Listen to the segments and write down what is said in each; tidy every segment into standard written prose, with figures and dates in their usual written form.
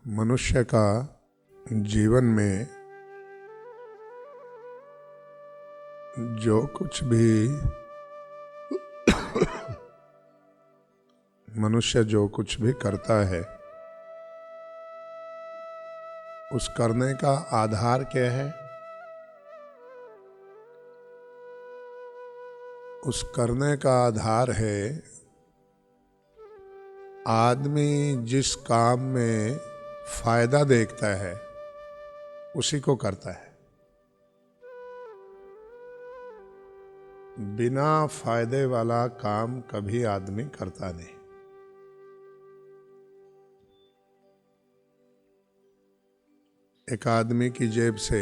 मनुष्य का जीवन में जो कुछ भी मनुष्य जो कुछ भी करता है उस करने का आधार क्या है? उस करने का आधार है आदमी जिस काम में फायदा देखता है उसी को करता है। बिना फायदे वाला काम कभी आदमी करता नहीं। एक आदमी की जेब से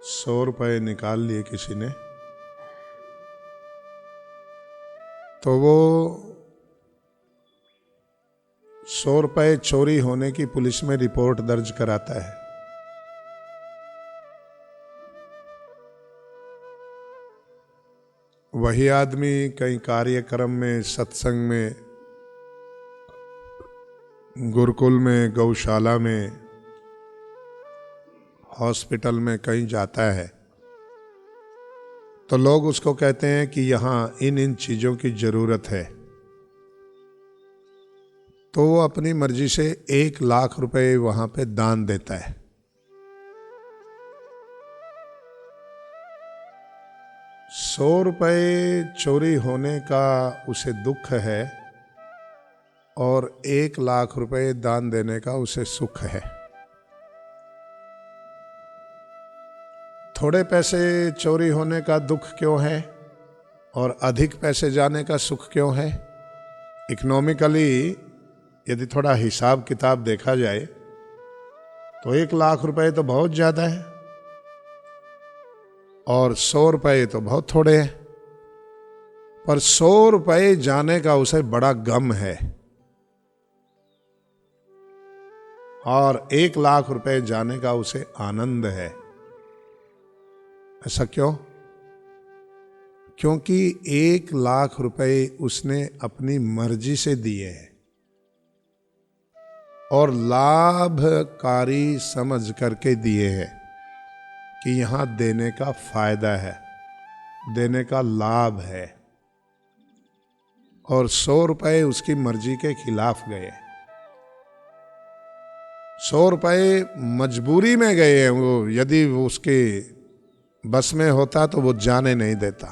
100 रुपए निकाल लिए किसी ने, तो वो 100 रुपए चोरी होने की पुलिस में रिपोर्ट दर्ज कराता है। वही आदमी कई कार्यक्रम में, सत्संग में, गुरुकुल में, गौशाला में, हॉस्पिटल में कहीं जाता है तो लोग उसको कहते हैं कि यहाँ इन इन चीज़ों की ज़रूरत है, तो वो अपनी मर्जी से 1 लाख रुपए वहाँ पे दान देता है। ₹100 चोरी होने का उसे दुख है और 1 लाख रुपए दान देने का उसे सुख है। थोड़े पैसे चोरी होने का दुख क्यों है और अधिक पैसे जाने का सुख क्यों है? इकोनॉमिकली यदि थोड़ा हिसाब किताब देखा जाए तो 1 लाख रुपए तो बहुत ज़्यादा है और 100 रुपए तो बहुत थोड़े हैं। पर 100 रुपए जाने का उसे बड़ा गम है और 1 लाख रुपए जाने का उसे आनंद है। ऐसा क्यों? क्योंकि 1 लाख रुपए उसने अपनी मर्जी से दिए हैं और लाभकारी समझ करके दिए हैं कि यहां देने का फायदा है, देने का लाभ है। और 100 रुपए उसकी मर्जी के खिलाफ गए, 100 रुपए मजबूरी में गए हैं। वो यदि वो उसके बस में होता तो वो जाने नहीं देता।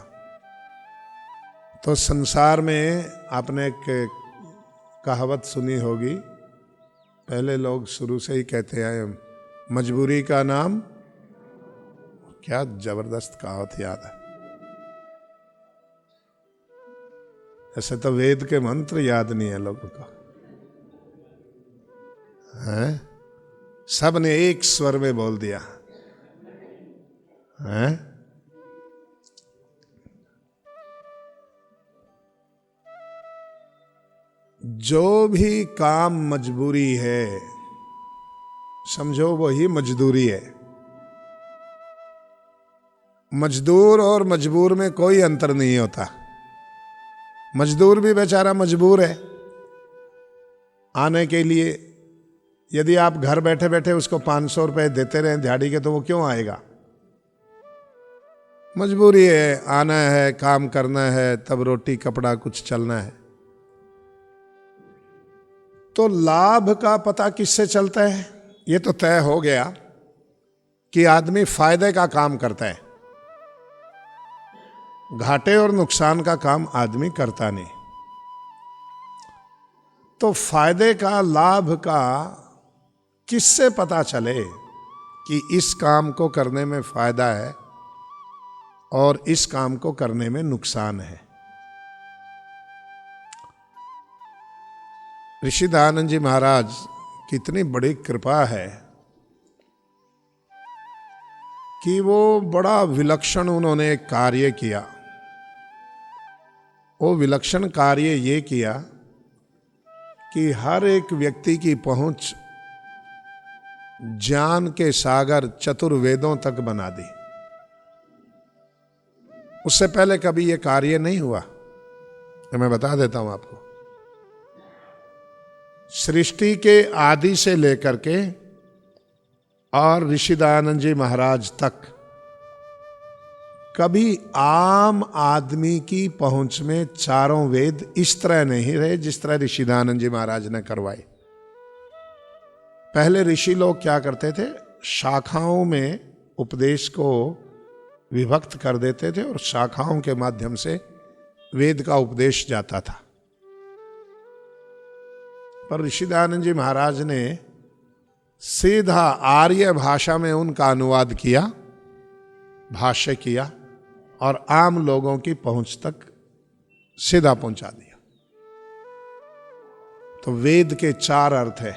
तो संसार में आपने एक कहावत सुनी होगी, पहले लोग शुरू से ही कहते आए, मजबूरी का नाम, क्या जबरदस्त कहावत याद है। ऐसे तो वेद के मंत्र याद नहीं है लोगों को, हैं? सब ने एक स्वर में बोल दिया, हैं? जो भी काम मजबूरी है समझो वही मजदूरी है। मजदूर और मजबूर में कोई अंतर नहीं होता। मजदूर भी बेचारा मजबूर है आने के लिए। यदि आप घर बैठे बैठे उसको 500 रुपए देते रहें दिहाड़ी के तो वो क्यों आएगा? मजबूरी है, आना है, काम करना है, तब रोटी कपड़ा कुछ चलना है। तो लाभ का पता किससे चलता है? ये तो तय हो गया कि आदमी फायदे का काम करता है, घाटे और नुकसान का काम आदमी करता नहीं। तो फायदे का, लाभ का किससे पता चले कि इस काम को करने में फायदा है और इस काम को करने में नुकसान है? ऋषि दयानंद जी महाराज की इतनी बड़ी कृपा है कि वो बड़ा विलक्षण उन्होंने एक कार्य किया। वो विलक्षण कार्य ये किया कि हर एक व्यक्ति की पहुंच ज्ञान के सागर चतुर्वेदों तक बना दी। उससे पहले कभी ये कार्य नहीं हुआ। मैं बता देता हूं आपको। सृष्टि के आदि से लेकर के और ऋषि दयानंद जी महाराज तक कभी आम आदमी की पहुंच में चारों वेद इस तरह नहीं रहे जिस तरह ऋषि दयानंद जी महाराज ने करवाए। पहले ऋषि लोग क्या करते थे, शाखाओं में उपदेश को विभक्त कर देते थे और शाखाओं के माध्यम से वेद का उपदेश जाता था। पर ऋषि दयानंद जी महाराज ने सीधा आर्य भाषा में उनका अनुवाद किया, भाष्य किया और आम लोगों की पहुंच तक सीधा पहुंचा दिया। तो वेद के 4 अर्थ है।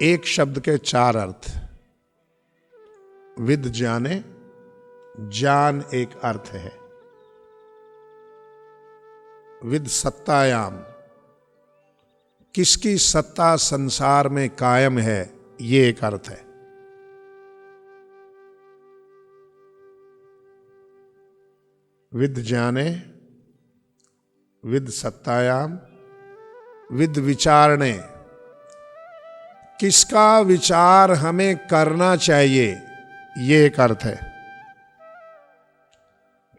एक शब्द के 4 अर्थ। विद जाने, ज्ञान एक अर्थ है। विद सत्तायाम, किसकी सत्ता संसार में कायम है, ये एक अर्थ है। विद जाने, विद सत्तायाम, विद विचारणे, किसका विचार हमें करना चाहिए, ये एक अर्थ है।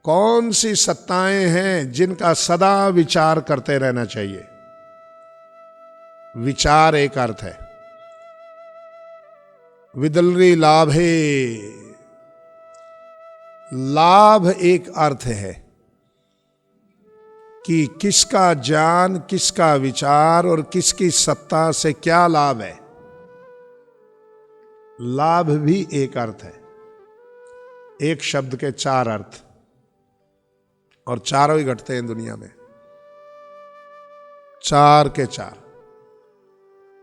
कौन सी सत्ताएं हैं जिनका सदा विचार करते रहना चाहिए, विचार एक अर्थ है। विदलरी लाभे, लाभ एक अर्थ है कि किसका ज्ञान, किसका विचार और किसकी सत्ता से क्या लाभ है, लाभ भी एक अर्थ है। एक शब्द के 4 अर्थ और चारों ही घटते हैं दुनिया में, 4 के 4।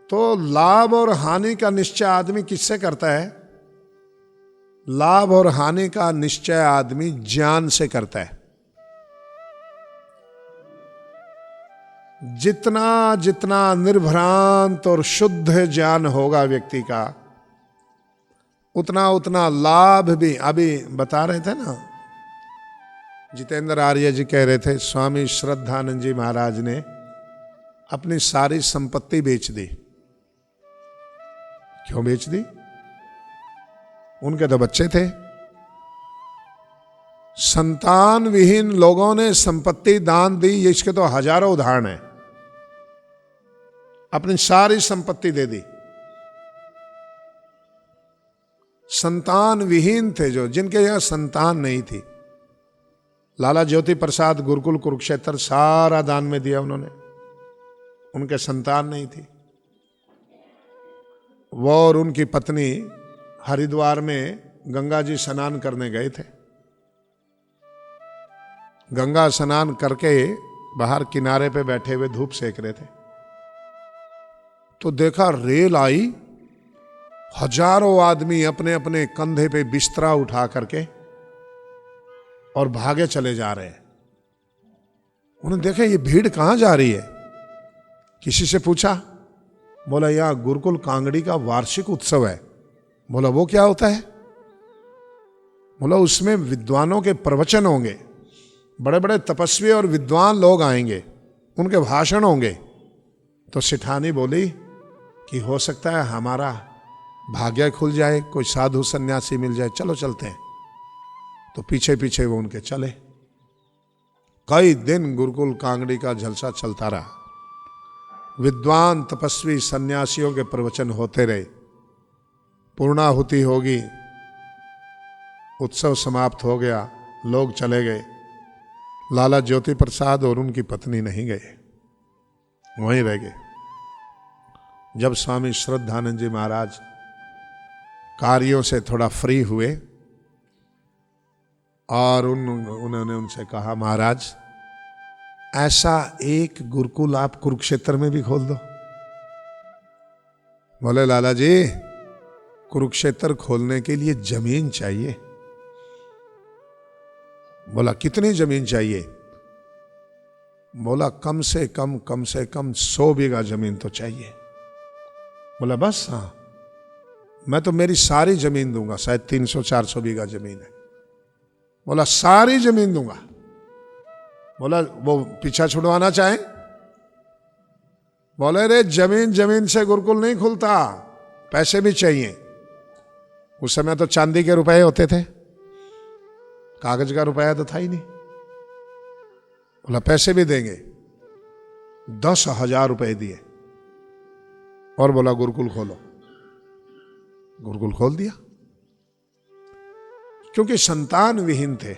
तो लाभ और हानि का निश्चय आदमी किससे करता है? लाभ और हानि का निश्चय आदमी ज्ञान से करता है। जितना जितना निर्भ्रांत और शुद्ध ज्ञान होगा व्यक्ति का, उतना उतना लाभ भी। अभी बता रहे थे ना, जितेंद्र आर्य जी कह रहे थे स्वामी श्रद्धानंद जी महाराज ने अपनी सारी संपत्ति बेच दी। क्यों बेच दी? उनके तो बच्चे थे। संतान विहीन लोगों ने संपत्ति दान दी, ये इसके तो हजारों उदाहरण हैं। अपनी सारी संपत्ति दे दी। संतान विहीन थे जो, जिनके यहां संतान नहीं थी। लाला ज्योति प्रसाद गुरुकुल कुरुक्षेत्र सारा दान में दिया उन्होंने, उनके संतान नहीं थी। वो और उनकी पत्नी हरिद्वार में गंगा जी स्नान करने गए थे। गंगा स्नान करके बाहर किनारे पे बैठे हुए धूप सेक रहे थे, तो देखा रेल आई, हजारों आदमी अपने अपने कंधे पे बिस्तरा उठा करके और भागे चले जा रहे हैं। उन्होंने देखा ये भीड़ कहां जा रही है। किसी से पूछा, बोला यहां गुरुकुल कांगड़ी का वार्षिक उत्सव है। बोला वो क्या होता है? बोला उसमें विद्वानों के प्रवचन होंगे, बड़े बड़े तपस्वी और विद्वान लोग आएंगे, उनके भाषण होंगे। तो सिठानी बोली कि हो सकता है हमारा भाग्य खुल जाए, कोई साधु सन्यासी मिल जाए, चलो चलते हैं। तो पीछे पीछे वो उनके चले। कई दिन गुरुकुल कांगड़ी का जलसा चलता रहा। विद्वान तपस्वी सन्यासियों के प्रवचन होते रहे। पूर्णाहुति होगी, उत्सव समाप्त हो गया, लोग चले गए। लाला ज्योति प्रसाद और उनकी पत्नी नहीं गए, वहीं रह गए। जब स्वामी श्रद्धानंद जी महाराज कार्यों से थोड़ा फ्री हुए और उन्होंने उनसे कहा, महाराज ऐसा एक गुरुकुल आप कुरुक्षेत्र में भी खोल दो। बोले लाला जी कुरुक्षेत्र खोलने के लिए जमीन चाहिए। बोला कितनी जमीन चाहिए? बोला कम से कम 100 बीघा जमीन तो चाहिए। बोला बस? हाँ, मैं तो मेरी सारी जमीन दूंगा, शायद 300-400 बीघा जमीन है। बोला सारी जमीन दूंगा। बोला वो पीछा छुड़वाना चाहे? बोले रे जमीन जमीन से गुरुकुल नहीं खुलता, पैसे भी चाहिए। उस समय तो चांदी के रुपए होते थे, कागज का रुपया तो था ही नहीं। बोला पैसे भी देंगे। 10,000 रुपए दिए और बोला गुरुकुल खोलो। गुरुकुल खोल दिया, क्योंकि संतान विहीन थे।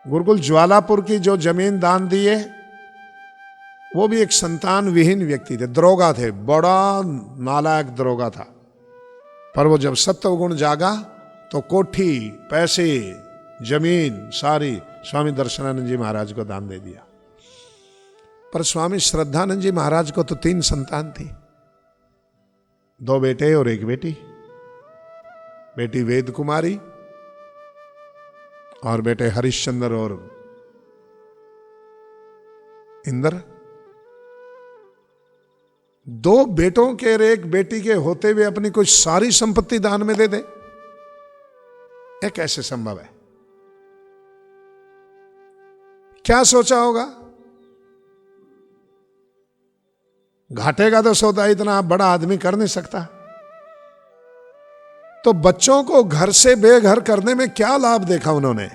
गुरुकुल ज्वालापुर की जो जमीन दान दिए, वो भी एक संतान विहीन व्यक्ति थे, दरोगा थे, बड़ा नालायक दरोगा था। पर वो जब सत्वगुण जागा तो कोठी, पैसे, जमीन सारी स्वामी दर्शनानंद जी महाराज को दान दे दिया। पर स्वामी श्रद्धानंद जी महाराज को तो 3 संतान थी, 2 बेटे और 1 बेटी। बेटी वेद कुमारी और बेटे हरिश्चंद्र और इंद्र। 2 बेटों के और 1 बेटी के होते हुए अपनी कुछ सारी संपत्ति दान में दे दे, ये कैसे संभव है? क्या सोचा होगा? घाटे का तो सौदा इतना बड़ा आदमी कर नहीं सकता। तो बच्चों को घर से बेघर करने में क्या लाभ देखा उन्होंने?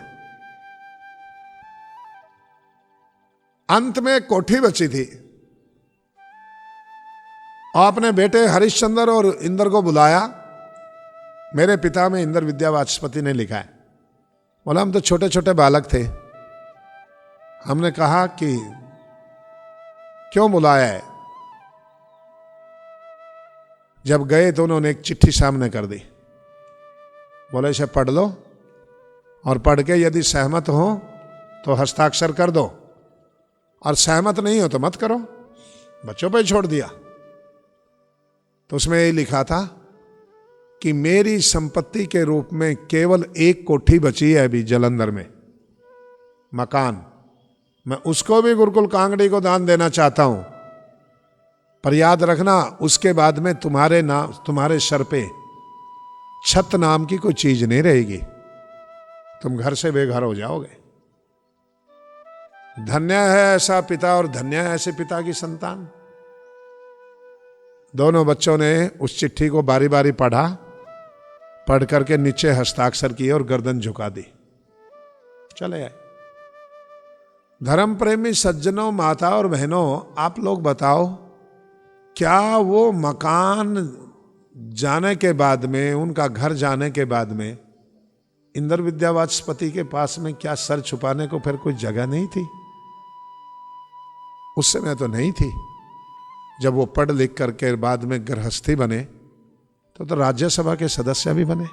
अंत में कोठी बची थी और अपने बेटे हरिश्चंद्र और इंद्र को बुलाया। मेरे पिता में इंद्र विद्या वाचस्पति ने लिखा है। बोला हम तो छोटे छोटे बालक थे, हमने कहा कि क्यों बुलाया है। जब गए तो उन्होंने एक चिट्ठी सामने कर दी। बोले इसे पढ़ लो और पढ़ के यदि सहमत हो तो हस्ताक्षर कर दो, और सहमत नहीं हो तो मत करो। बच्चों पे छोड़ दिया। तो उसमें ये लिखा था कि मेरी संपत्ति के रूप में केवल 1 कोठी बची है अभी जलंधर में, मकान। मैं उसको भी गुरुकुल कांगड़ी को दान देना चाहता हूं, पर याद रखना उसके बाद में तुम्हारे सर पे छत नाम की कोई चीज नहीं रहेगी, तुम घर से बेघर हो जाओगे। धन्य है ऐसा पिता और धन्य है ऐसे पिता की संतान। दोनों बच्चों ने उस चिट्ठी को बारी बारी पढ़ा, पढ़ करके नीचे हस्ताक्षर किए और गर्दन झुका दी, चले आए। धर्म प्रेमी सज्जनों, माता और बहनों, आप लोग बताओ, क्या वो मकान जाने के बाद में, उनका घर जाने के बाद में इंद्र विद्या वाचस्पति के पास में क्या सर छुपाने को फिर कोई जगह नहीं थी? उस समय तो नहीं थी। जब वो पढ़ लिख करके बाद में गृहस्थी बने तो राज्यसभा के सदस्य भी बने।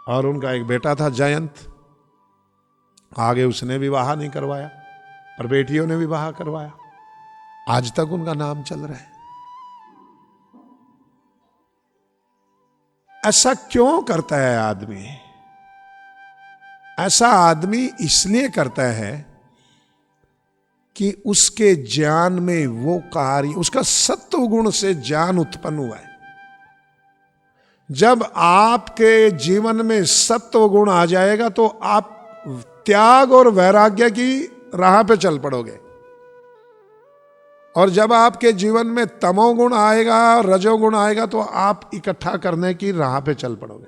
और उनका एक बेटा था जयंत, आगे उसने विवाह नहीं करवाया, पर बेटियों ने विवाह करवाया। आज तक उनका नाम चल रहा है। ऐसा क्यों करता है आदमी? ऐसा आदमी इसलिए करता है कि उसके ज्ञान में वो कार्य, उसका सत्व गुण से ज्ञान उत्पन्न हुआ है। जब आपके जीवन में सत्व गुण आ जाएगा तो आप त्याग और वैराग्य की राह पे चल पड़ोगे, और जब आपके जीवन में तमोगुण आएगा, रजोगुण आएगा, तो आप इकट्ठा करने की राह पे चल पड़ोगे।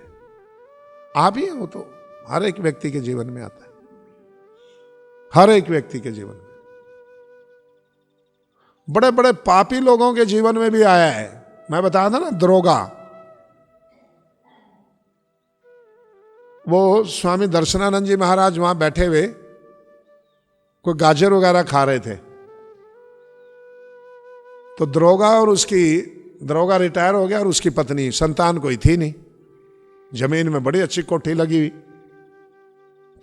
आप ही हो, तो हर एक व्यक्ति के जीवन में आता है, हर एक व्यक्ति के जीवन में। बड़े बड़े पापी लोगों के जीवन में भी आया है। मैं बताया था ना, दरोगा, वो स्वामी दर्शनानंद जी महाराज वहां बैठे हुए कोई गाजर वगैरह खा रहे थे, तो दरोगा रिटायर हो गया और उसकी पत्नी, संतान कोई थी नहीं, जमीन में बड़ी अच्छी कोठी लगी हुई।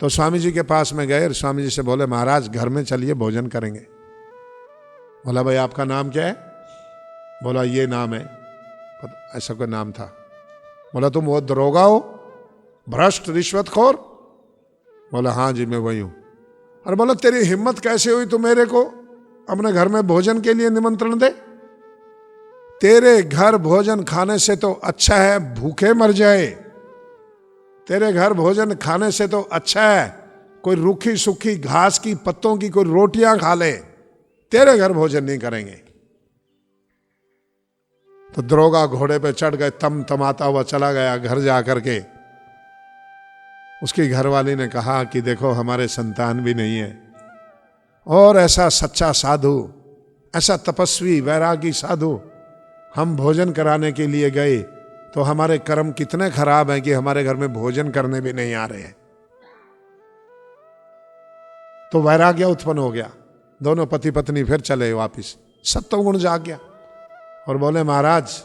तो स्वामी जी के पास में गए और स्वामी जी से बोले महाराज घर में चलिए भोजन करेंगे। बोला भाई आपका नाम क्या है? बोला ये नाम है, ऐसा कोई नाम था। बोला तुम वो दरोगा हो, भ्रष्ट रिश्वतखोर? बोला हाँ जी मैं वही हूं। अरे बोला तेरी हिम्मत कैसे हुई तू मेरे को अपने घर में भोजन के लिए निमंत्रण दे? तेरे घर भोजन खाने से तो अच्छा है भूखे मर जाए, तेरे घर भोजन खाने से तो अच्छा है कोई रूखी सूखी घास की पत्तों की कोई रोटियां खा ले, तेरे घर भोजन नहीं करेंगे। तो दरोगा घोड़े पे चढ़ गए, तम तमाता हुआ चला गया घर जाकर के। उसकी घरवाली ने कहा कि देखो हमारे संतान भी नहीं है, और ऐसा सच्चा साधु, ऐसा तपस्वी वैरागी साधु हम भोजन कराने के लिए गए, तो हमारे कर्म कितने खराब हैं कि हमारे घर में भोजन करने भी नहीं आ रहे हैं। तो वैराग्य उत्पन्न हो गया। दोनों पति पत्नी फिर चले वापिस। सत्वगुण जाग गया और बोले महाराज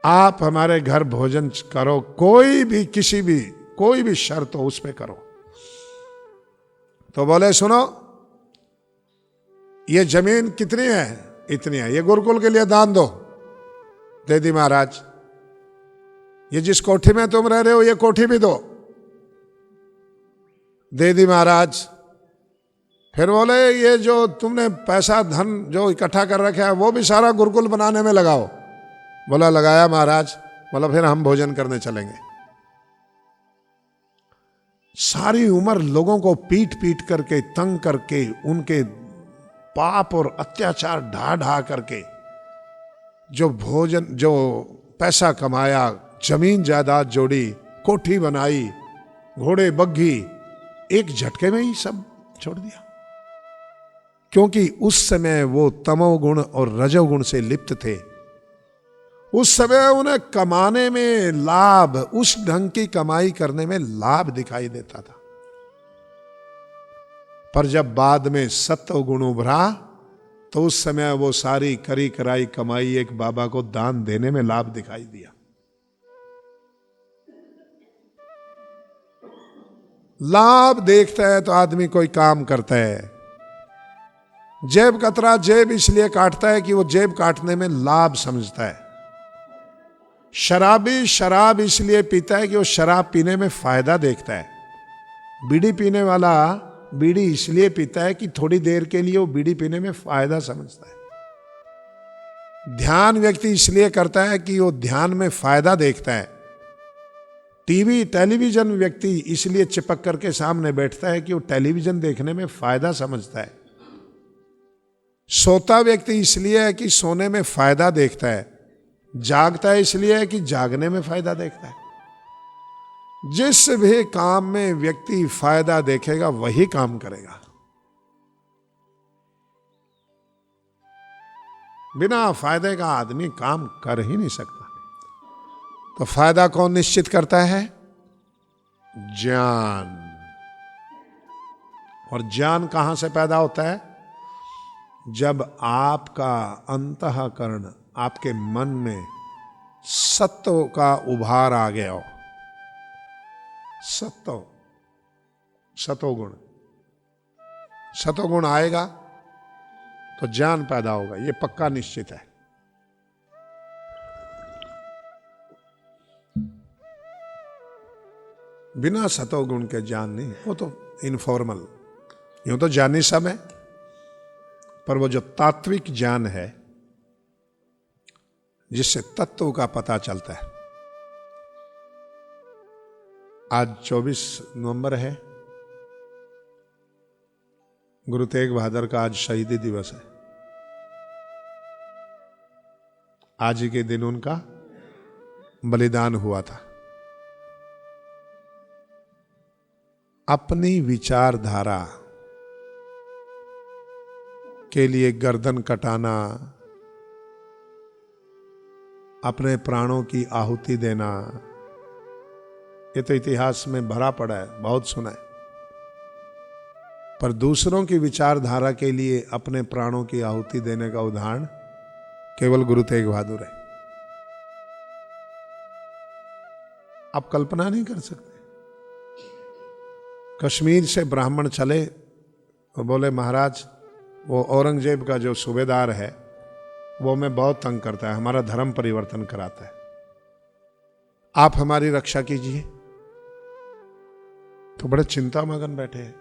आप हमारे घर भोजन करो, कोई भी किसी भी कोई भी शर्त हो उस पे करो। तो बोले सुनो, ये जमीन कितनी है? इतनी है, ये गुरुकुल के लिए दान दो। दे दी महाराज। ये जिस कोठी में तुम रह रहे हो ये कोठी भी दो। दे दी महाराज। फिर बोले ये जो तुमने पैसा धन जो इकट्ठा कर रखा है वो भी सारा गुरुकुल बनाने में लगाओ। बोला लगाया महाराज। बोला फिर हम भोजन करने चलेंगे। सारी उम्र लोगों को पीट पीट करके, तंग करके, उनके पाप और अत्याचार ढा ढा करके जो भोजन, जो पैसा कमाया, जमीन जायदाद जोड़ी, कोठी बनाई, घोड़े बग्घी, एक झटके में ही सब छोड़ दिया। क्योंकि उस समय वो तमोगुण और रजोगुण से लिप्त थे। उस समय उन्हें कमाने में लाभ, उस ढंग की कमाई करने में लाभ दिखाई देता था। पर जब बाद में सत्व गुण उभरा तो उस समय वो सारी करी कराई कमाई एक बाबा को दान देने में लाभ दिखाई दिया। लाभ देखता है तो आदमी कोई काम करता है। जेब कतरा जेब इसलिए काटता है कि वो जेब काटने में लाभ समझता है। शराबी शराब इसलिए पीता है कि वो शराब पीने में फायदा देखता है। बीड़ी पीने वाला बीड़ी इसलिए पीता है कि थोड़ी देर के लिए वो बीड़ी पीने में फायदा समझता है। ध्यान व्यक्ति इसलिए करता है कि वो ध्यान में फायदा देखता है। टीवी टेलीविजन व्यक्ति इसलिए चिपक करके सामने बैठता है कि वो टेलीविजन देखने में फायदा समझता है। सोता व्यक्ति इसलिए है कि सोने में फायदा देखता है। जागता है इसलिए है कि जागने में फायदा देखता है। जिस भी काम में व्यक्ति फायदा देखेगा वही काम करेगा। बिना फायदे का आदमी काम कर ही नहीं सकता। तो फायदा कौन निश्चित करता है? ज्ञान। और ज्ञान कहां से पैदा होता है? जब आपका अंतःकरण, आपके मन में सत्व का उभार आ गया हो। सतोगुण, सतोगुण आएगा तो ज्ञान पैदा होगा, ये पक्का निश्चित है। बिना सतोगुण के ज्ञान नहीं, वो तो इनफॉर्मल। यूं तो ज्ञानी सब है, पर वो जो तात्विक ज्ञान है जिससे तत्व का पता चलता है। आज 24 नवंबर है, गुरु तेग बहादुर का आज शहीदी दिवस है। आज ही के दिन उनका बलिदान हुआ था। अपनी विचारधारा के लिए गर्दन कटाना, अपने प्राणों की आहुति देना, ये तो इतिहास में भरा पड़ा है, बहुत सुना है। पर दूसरों की विचारधारा के लिए अपने प्राणों की आहुति देने का उदाहरण केवल गुरु तेग बहादुर है। आप कल्पना नहीं कर सकते। कश्मीर से ब्राह्मण चले और बोले महाराज वो औरंगजेब का जो सूबेदार है वो हमें बहुत तंग करता है, हमारा धर्म परिवर्तन कराता है, आप हमारी रक्षा कीजिए। तो बड़े चिंता मगन बैठे हैं।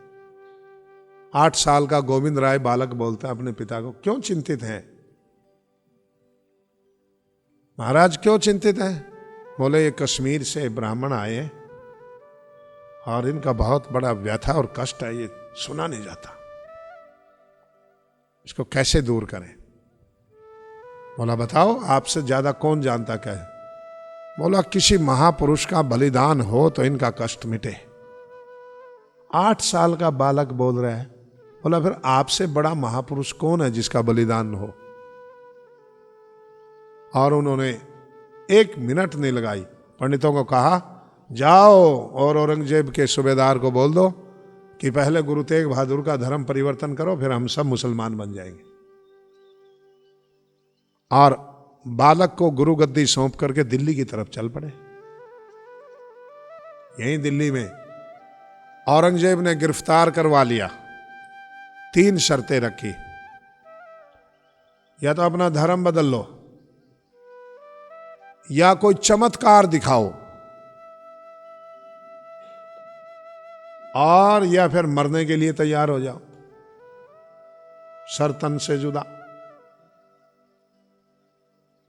8 साल का गोविंद राय बालक बोलता है अपने पिता को, क्यों चिंतित हैं महाराज, क्यों चिंतित हैं? बोले ये कश्मीर से ब्राह्मण आए और इनका बहुत बड़ा व्यथा और कष्ट है, ये सुना नहीं जाता, इसको कैसे दूर करें? बोला बताओ आपसे ज्यादा कौन जानता क्या है? बोला किसी महापुरुष का बलिदान हो तो इनका कष्ट मिटे। 8 साल का बालक बोल रहा है। बोला फिर आपसे बड़ा महापुरुष कौन है जिसका बलिदान हो? और उन्होंने 1 मिनट नहीं लगाई, पंडितों को कहा जाओ और औरंगजेब के सूबेदार को बोल दो कि पहले गुरु तेग बहादुर का धर्म परिवर्तन करो, फिर हम सब मुसलमान बन जाएंगे। और बालक को गुरु गद्दी सौंप करके दिल्ली की तरफ चल पड़े। यहीं दिल्ली में औरंगजेब ने गिरफ्तार करवा लिया। 3 शर्तें रखी, या तो अपना धर्म बदल लो, या कोई चमत्कार दिखाओ, और या फिर मरने के लिए तैयार हो जाओ, सर तन से जुदा।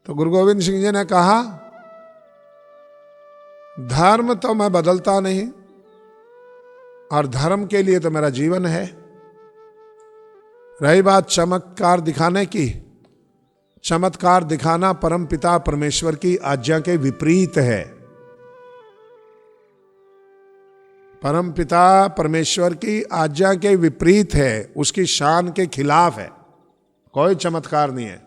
तो गुरु गोविंद सिंह जी ने कहा धर्म तो मैं बदलता नहीं, और धर्म के लिए तो मेरा जीवन है। रही बात चमत्कार दिखाने की, चमत्कार दिखाना परम पिता परमेश्वर की आज्ञा के विपरीत है। परम पिता परमेश्वर की आज्ञा के विपरीत है, उसकी शान के खिलाफ है। कोई चमत्कार नहीं है,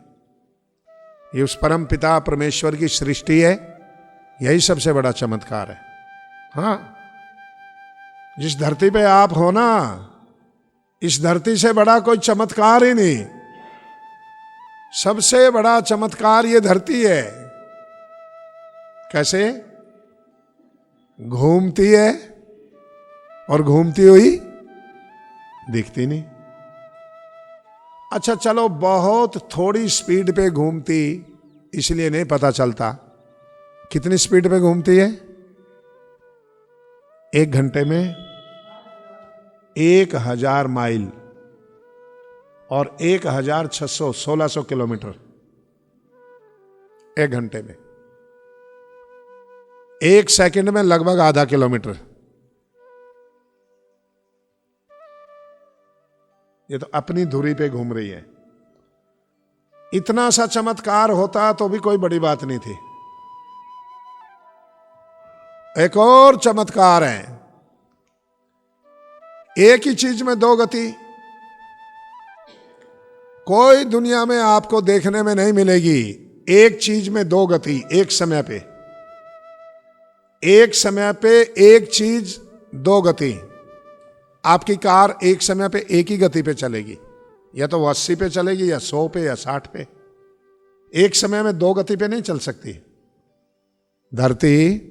ये उस परम पिता परमेश्वर की सृष्टि है, यही सबसे बड़ा चमत्कार है। हाँ, जिस धरती पे आप हो ना, इस धरती से बड़ा कोई चमत्कार ही नहीं। सबसे बड़ा चमत्कार ये धरती है। कैसे? घूमती है और घूमती हुई दिखती नहीं। अच्छा चलो, बहुत थोड़ी स्पीड पे घूमती, इसलिए नहीं पता चलता। कितनी स्पीड पे घूमती है? 1 घंटे में 1000 माइल और 1600 किलोमीटर 1 घंटे में। 1 सेकंड में लगभग आधा किलोमीटर। ये तो अपनी धुरी पे घूम रही है। इतना सा चमत्कार होता तो भी कोई बड़ी बात नहीं थी। एक और चमत्कार है, एक ही चीज में 2 गति। कोई दुनिया में आपको देखने में नहीं मिलेगी एक चीज में 2 गति एक समय पे। एक समय पे एक चीज 2 गति। आपकी कार एक समय पे एक ही गति पे चलेगी, या तो वो 80 पे चलेगी, या 100 पे, या 60 पे। एक समय में 2 गति पे नहीं चल सकती। धरती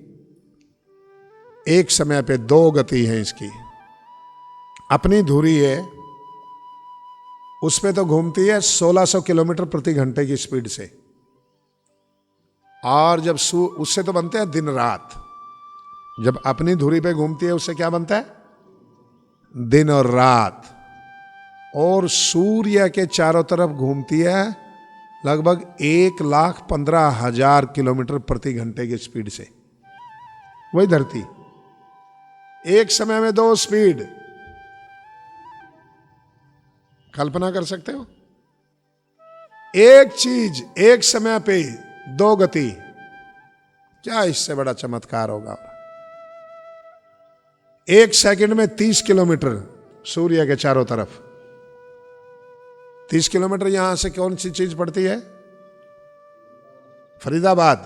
एक समय पे 2 गति है इसकी। अपनी धुरी है, उस पे तो घूमती है 1600 किलोमीटर प्रति घंटे की स्पीड से। और जब उससे तो बनते हैं दिन रात। जब अपनी धुरी पे घूमती है उससे क्या बनता है? दिन और रात। और सूर्य के चारों तरफ घूमती है लगभग 1,15,000 किलोमीटर प्रति घंटे की स्पीड से। वही धरती, एक समय में 2 स्पीड। कल्पना कर सकते हो? एक चीज एक समय पे 2 गति। क्या इससे बड़ा चमत्कार होगा? 1 सेकंड में 30 किलोमीटर सूर्य के चारों तरफ। 30 किलोमीटर यहां से कौन सी चीज पड़ती है? फरीदाबाद।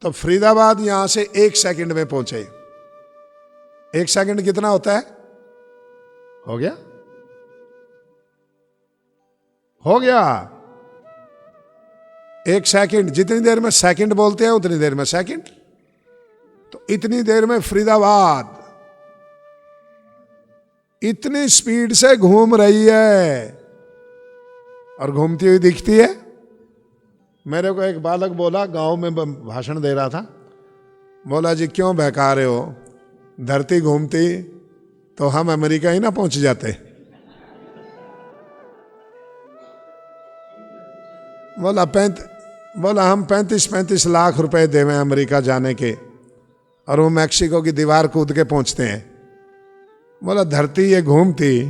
तो फरीदाबाद यहां से 1 सेकंड में पहुंचे। 1 सेकंड कितना होता है? हो गया? हो गया। 1 सेकंड, जितनी देर में सेकंड बोलते हैं उतनी देर में सेकंड। तो इतनी देर में फरीदाबाद इतनी स्पीड से घूम रही है और घूमती हुई दिखती है। मेरे को एक बालक बोला, गांव में भाषण दे रहा था, बोला जी क्यों बहका रहे हो, धरती घूमती तो हम अमेरिका ही ना पहुंच जाते। बोला हम 35-35 लाख रुपए देवें अमेरिका जाने के, और वो मैक्सिको की दीवार कूद के पहुंचते हैं। बोला धरती ये घूमती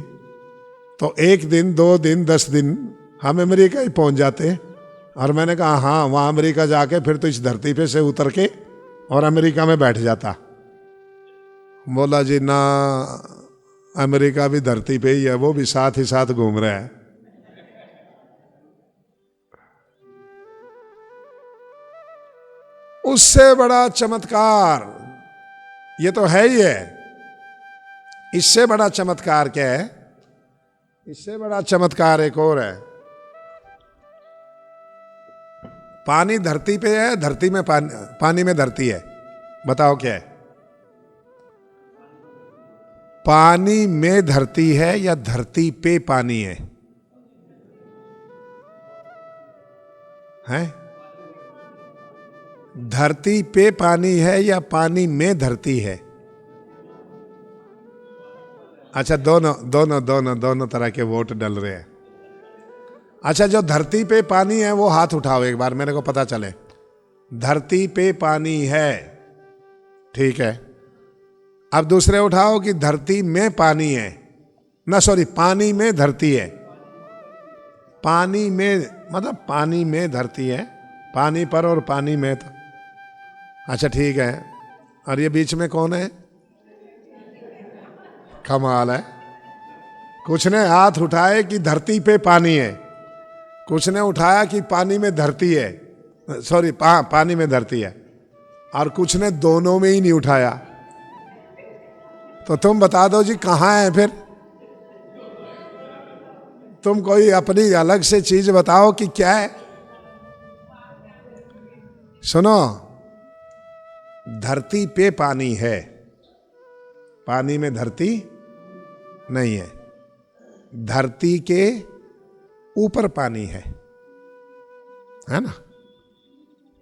तो 1 दिन 2 दिन 10 दिन हम अमेरिका ही पहुंच जाते। और मैंने कहा हाँ, वहाँ अमेरिका जाके फिर तो इस धरती पे से उतर के और अमेरिका में बैठ जाता। बोला जी ना, अमेरिका भी धरती पे ही है, वो भी साथ ही साथ घूम रहा है। उससे बड़ा चमत्कार ये तो है ही है। इससे बड़ा चमत्कार क्या है? इससे बड़ा चमत्कार एक और है। पानी धरती पे है, धरती में पानी में धरती है। बताओ क्या है? पानी में धरती है या धरती पे पानी है? हैं? धरती पे पानी है या पानी में धरती है? अच्छा, दोनों तरह के वोट डल रहे हैं। अच्छा, जो धरती पे पानी है वो हाथ उठाओ एक बार, मेरे को पता चले। धरती पे पानी है, ठीक है। अब दूसरे उठाओ कि धरती में पानी है, ना सॉरी, पानी में धरती है। पानी में मतलब पानी में धरती है, पानी पर और पानी में तो। अच्छा ठीक है। और ये बीच में कौन है? कमाल है। कुछ ने हाथ उठाए कि धरती पे पानी है, कुछ ने उठाया कि पानी में धरती है, सॉरी पानी में धरती है, और कुछ ने दोनों में ही नहीं उठाया। तो तुम बता दो जी कहां है फिर? तुम कोई अपनी अलग से चीज बताओ कि क्या है। सुनो, धरती पे पानी है, पानी में धरती नहीं है। धरती के ऊपर पानी है ना?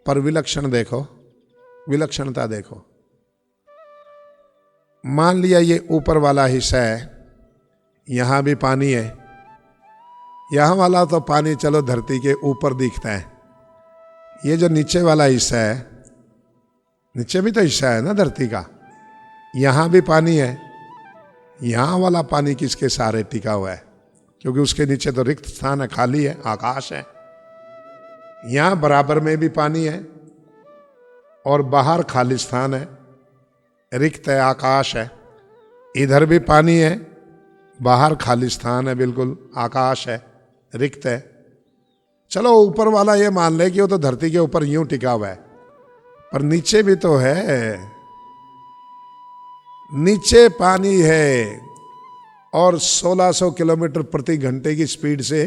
पर विलक्षण देखो, विलक्षणता देखो। मान लिया ये ऊपर वाला हिस्सा है, यहां भी पानी है, यहां वाला तो पानी चलो धरती के ऊपर दिखता है। ये जो नीचे वाला हिस्सा है, नीचे भी तो हिस्सा है ना धरती का, यहां भी पानी है। यहां वाला पानी किसके सहारे टिका हुआ है? क्योंकि उसके नीचे तो रिक्त स्थान है, खाली है, आकाश है। यहां बराबर में भी पानी है और बाहर खाली स्थान है, रिक्त है, आकाश है। इधर भी पानी है, बाहर खाली स्थान है, बिल्कुल आकाश है, रिक्त है। चलो ऊपर वाला ये मान ले कि वो तो धरती के ऊपर यूं टिका हुआ है, पर नीचे भी तो है। नीचे पानी है और 1600 किलोमीटर प्रति घंटे की स्पीड से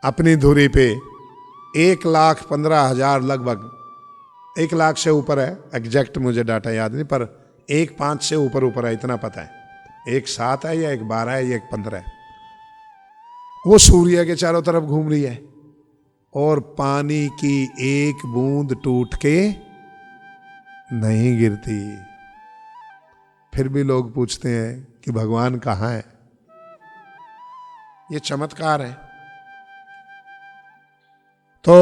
अपनी धुरी पे 1,15,000 लगभग, 1 लाख से ऊपर है। एग्जैक्ट मुझे डाटा याद नहीं, पर 1,5 से ऊपर है, इतना पता है। 1,7 है या 1,12 है या 1,15 है। वो सूर्य के चारों तरफ घूम रही है और पानी की एक बूंद टूट के नहीं गिरती। फिर भी लोग पूछते हैं कि भगवान कहाँ है? ये चमत्कार है। तो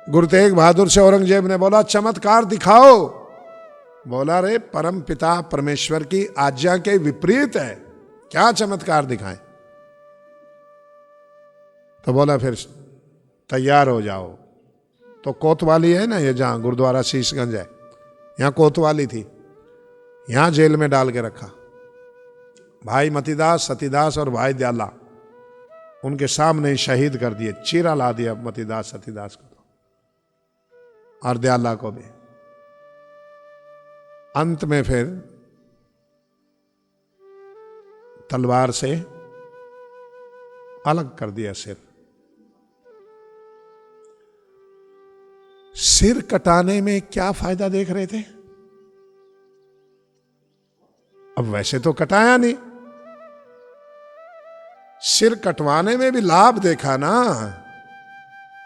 गुरु तेग बहादुर से औरंगजेब ने बोला चमत्कार दिखाओ। बोला रे परम पिता परमेश्वर की आज्ञा के विपरीत है, क्या चमत्कार दिखाएं? तो बोला फिर तैयार हो जाओ। तो कोतवाली है ना, ये जहां गुरुद्वारा शीशगंज है, यहां कोतवाली थी, यहां जेल में डाल के रखा। भाई मतीदास, सतीदास और भाई दयाला उनके सामने ही शहीद कर दिए, चीरा ला दिया मतीदास सतीदास को तो, और दयाला को भी। अंत में फिर तलवार से अलग कर दिया सिर। सिर कटाने में क्या फायदा देख रहे थे? अब वैसे तो कटाया नहीं, सिर कटवाने में भी लाभ देखा ना।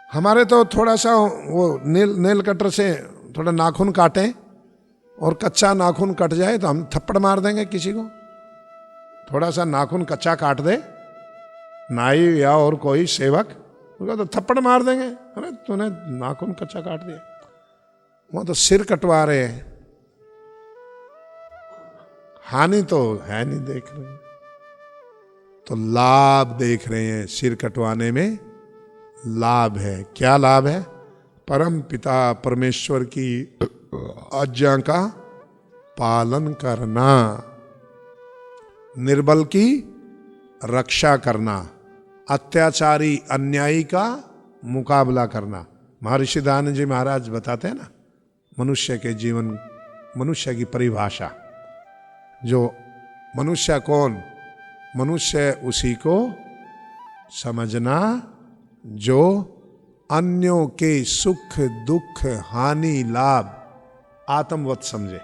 हमारे तो थोड़ा सा वो नेल कटर से थोड़ा नाखून काटें और कच्चा नाखून कट जाए तो हम थप्पड़ मार देंगे किसी को। थोड़ा सा नाखून कच्चा काट दे नाई या और कोई सेवक, उसको तो थप्पड़ मार देंगे, अरे तूने नाखून कच्चा काट दिया। वो तो सिर कटवा रहे हैं। हानि तो है नहीं देख रहे हैं, तो लाभ देख रहे हैं। सिर कटवाने में लाभ है। क्या लाभ है? परम पिता परमेश्वर की आज्ञा का पालन करना, निर्बल की रक्षा करना, अत्याचारी अन्यायी का मुकाबला करना। महर्षि दयानंद जी महाराज बताते हैं ना, मनुष्य के जीवन, मनुष्य की परिभाषा, जो मनुष्य कौन? मनुष्य उसी को समझना जो अन्यों के सुख दुख हानि लाभ आत्मवत समझे।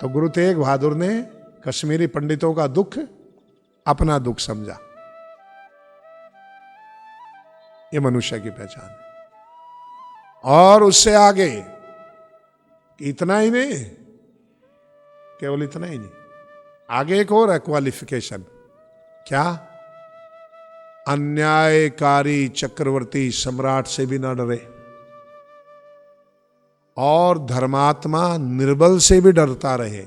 तो गुरु तेग बहादुर ने कश्मीरी पंडितों का दुख अपना दुख समझा। ये मनुष्य की पहचान है। और उससे आगे इतना ही नहीं, केवल इतना ही नहीं, आगे एक और है क्वालिफिकेशन। क्या? अन्यायकारी चक्रवर्ती सम्राट से भी ना डरे, और धर्मात्मा निर्बल से भी डरता रहे।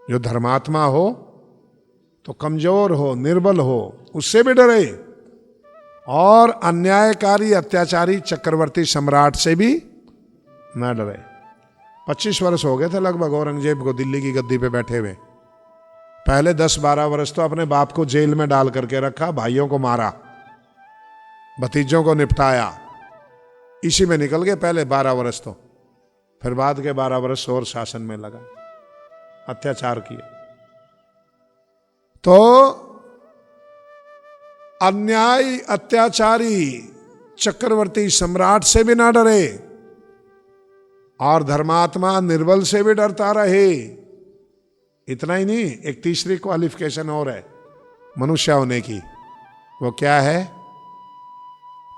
जो धर्मात्मा हो तो कमजोर हो, निर्बल हो, उससे भी डरे, और अन्यायकारी अत्याचारी चक्रवर्ती सम्राट से भी ना डरे। 25 वर्ष हो गए थे लगभग औरंगजेब को दिल्ली की गद्दी पे बैठे हुए। पहले 10-12 वर्ष तो अपने बाप को जेल में डाल करके रखा, भाइयों को मारा, भतीजों को निपटाया, इसी में निकल गए पहले 12 वर्ष तो। फिर बाद के 12 वर्ष और शासन में लगा, अत्याचार किए। तो अन्यायी अत्याचारी चक्रवर्ती सम्राट से भी ना डरे, और धर्मात्मा निर्बल से भी डरता रहे। इतना ही नहीं, एक तीसरी क्वालिफिकेशन और है मनुष्य होने की। वो क्या है?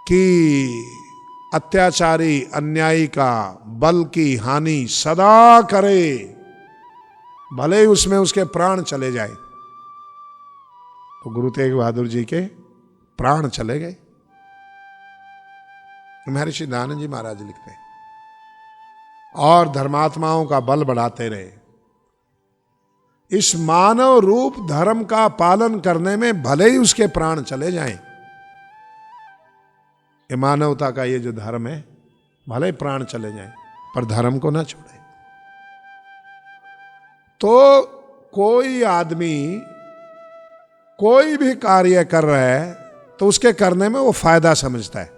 कि अत्याचारी अन्यायी का बल की हानि सदा करे, भले ही उसमें उसके प्राण चले जाए। तो गुरु तेग बहादुर जी के प्राण चले गए। महर्षि दयानंद जी महाराज लिखते हैं, और धर्मात्माओं का बल बढ़ाते रहे। इस मानव रूप धर्म का पालन करने में भले ही उसके प्राण चले जाएं, ये मानवता का ये जो धर्म है, भले ही प्राण चले जाएं पर धर्म को ना छोड़े। तो कोई आदमी कोई भी कार्य कर रहा है तो उसके करने में वो फायदा समझता है।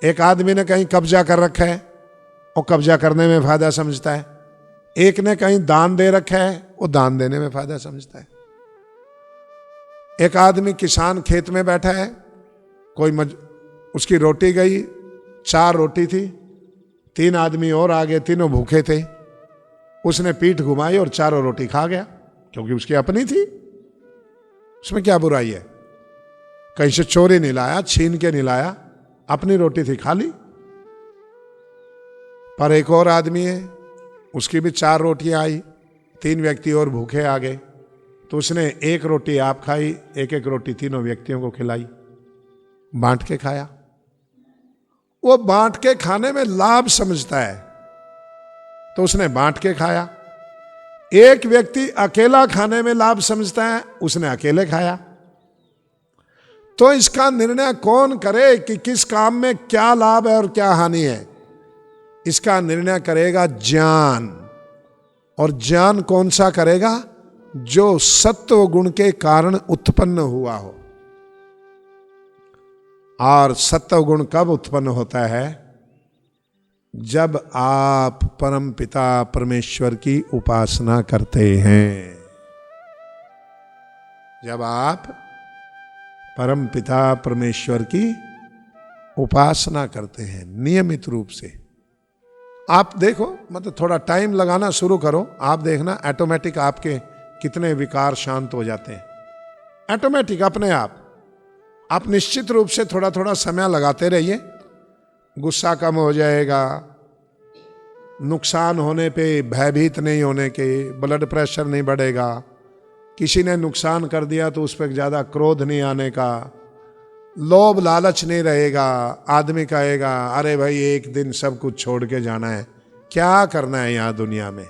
एक आदमी ने कहीं कब्जा कर रखा है, वो कब्जा करने में फायदा समझता है। एक ने कहीं दान दे रखा है, वो दान देने में फायदा समझता है। एक आदमी किसान खेत में बैठा है, उसकी रोटी गई, 4 रोटी थी, 3 आदमी और आ गए, तीनों भूखे थे। उसने पीठ घुमाई और 4 रोटी खा गया, क्योंकि उसकी अपनी थी। उसमें क्या बुराई है? कहीं से चोरी नहीं लाया, छीन के नहीं लाया, अपनी रोटी थी, खा ली। पर एक और आदमी है, उसकी भी 4 रोटियां आई, 3 व्यक्ति और भूखे आ गए, तो उसने 1 रोटी आप खाई, 1-1 रोटी तीनों व्यक्तियों को खिलाई, बांट के खाया। वो बांट के खाने में लाभ समझता है, तो उसने बांट के खाया। एक व्यक्ति अकेला खाने में लाभ समझता है, उसने अकेले खाया। तो इसका निर्णय कौन करे कि किस काम में क्या लाभ है और क्या हानि है? इसका निर्णय करेगा ज्ञान। और ज्ञान कौन सा करेगा? जो सत्व गुण के कारण उत्पन्न हुआ हो। और सत्व गुण कब उत्पन्न होता है? जब आप परम पिता परमेश्वर की उपासना करते हैं। जब आप परम पिता परमेश्वर की उपासना करते हैं नियमित रूप से। आप देखो, मतलब थोड़ा टाइम लगाना शुरू करो, आप देखना ऑटोमेटिक आपके कितने विकार शांत हो जाते हैं, ऑटोमेटिक अपने आप निश्चित रूप से थोड़ा थोड़ा समय लगाते रहिए, गुस्सा कम हो जाएगा, नुकसान होने पे भयभीत नहीं होने के, ब्लड प्रेशर नहीं बढ़ेगा, किसी ने नुकसान कर दिया तो उस पर ज़्यादा क्रोध नहीं आने का, लोभ लालच नहीं रहेगा। आदमी कहेगा अरे भाई एक दिन सब कुछ छोड़ के जाना है, क्या करना है यहाँ दुनिया में,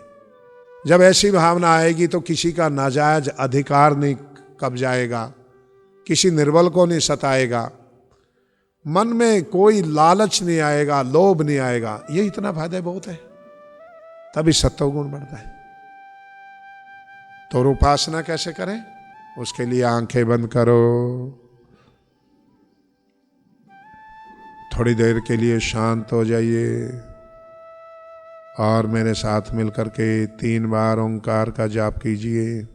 जब ऐसी भावना आएगी तो किसी का नाजायज अधिकार नहीं कब्जाएगा, किसी निर्बल को नहीं सताएगा, मन में कोई लालच नहीं आएगा, लोभ नहीं आएगा। ये इतना फायदा बहुत है, तभी सत्वगुण बढ़ता है। तो उपासना कैसे करें? उसके लिए आंखें बंद करो, थोड़ी देर के लिए शांत हो जाइए और मेरे साथ मिलकर के 3 बार ओंकार का जाप कीजिए।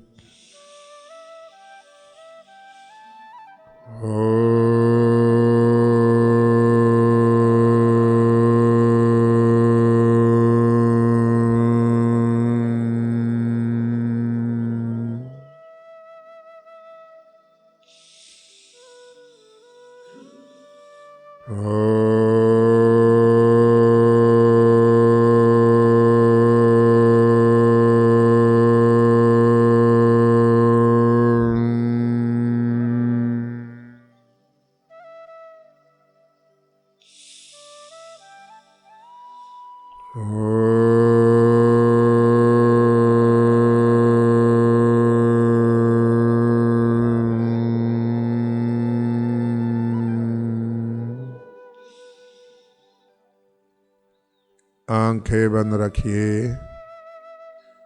आंखें बंद रखिए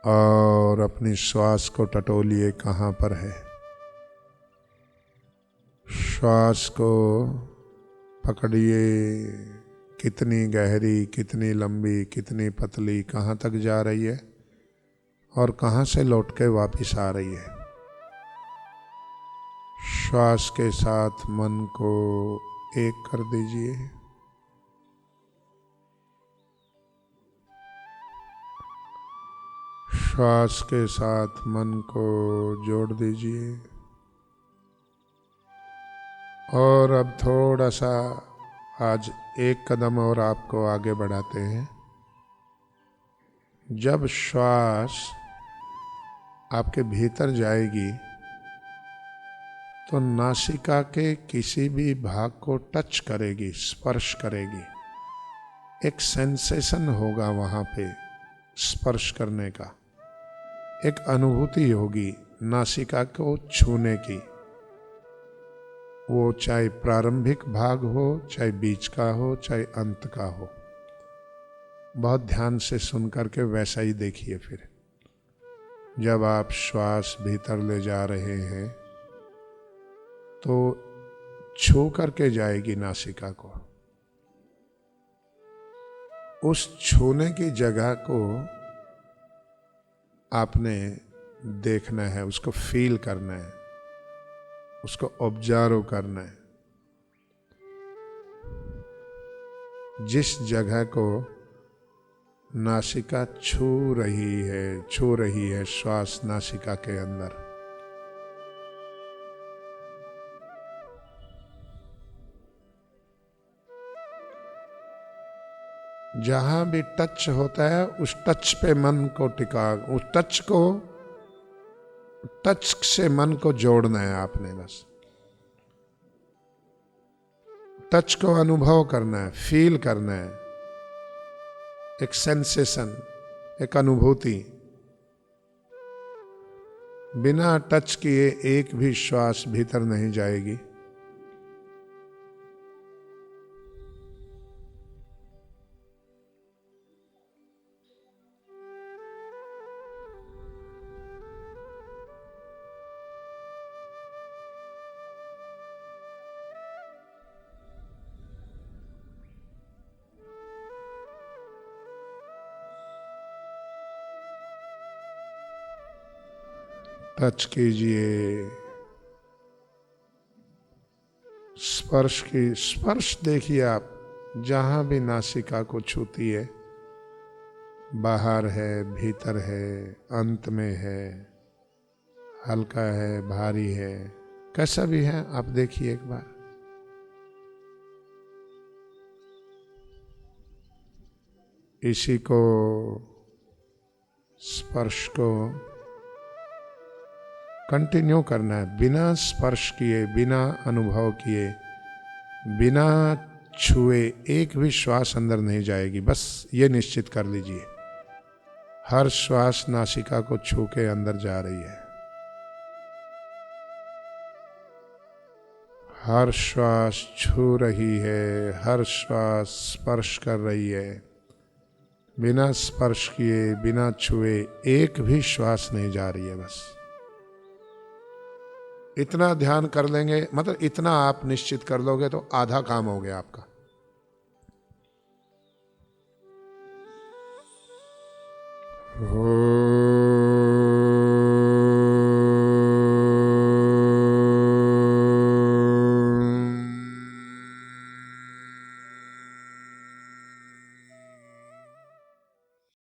और अपनी श्वास को टटोलिए। कहाँ पर है? श्वास को पकड़िए, कितनी गहरी, कितनी लंबी, कितनी पतली, कहाँ तक जा रही है और कहाँ से लौट के वापिस आ रही है। श्वास के साथ मन को एक कर दीजिए। श्वास के साथ मन को जोड़ दीजिए और अब थोड़ा सा आज एक कदम और आपको आगे बढ़ाते हैं। जब श्वास आपके भीतर जाएगी तो नासिका के किसी भी भाग को टच करेगी, स्पर्श करेगी। एक सेंसेशन होगा वहाँ पे स्पर्श करने का, एक अनुभूति होगी नासिका को छूने की। वो चाहे प्रारंभिक भाग हो, चाहे बीच का हो, चाहे अंत का हो। बहुत ध्यान से सुन करके वैसा ही देखिए। फिर जब आप श्वास भीतर ले जा रहे हैं तो छू करके जाएगी नासिका को। उस छूने की जगह को आपने देखना है, उसको फील करना है, उसको ऑब्जर्व करना है। जिस जगह को नासिका छू रही है श्वास नासिका के अंदर, जहां भी टच होता है उस टच पे मन को टिका, उस टच से मन को जोड़ना है आपने। बस टच को अनुभव करना है, फील करना है, एक सेंसेशन, एक अनुभूति। बिना टच किए एक भी श्वास भीतर नहीं जाएगी। टच कीजिए, स्पर्श देखिए आप। जहां भी नासिका को छूती है, बाहर है, भीतर है, अंत में है, हल्का है, भारी है, कैसा भी है आप देखिए एक बार। इसी को, स्पर्श को कंटिन्यू करना है, बिना स्पर्श किए, बिना अनुभव किए, बिना छुए एक भी श्वास अंदर नहीं जाएगी। बस ये निश्चित कर लीजिए। हर श्वास नासिका को छू के अंदर जा रही है। हर श्वास छू रही है, हर श्वास स्पर्श कर रही है। बिना स्पर्श किए, बिना छुए एक भी श्वास नहीं जा रही है। बस इतना ध्यान कर लेंगे, मतलब इतना आप निश्चित कर लोगे तो आधा काम हो गया आपका। हो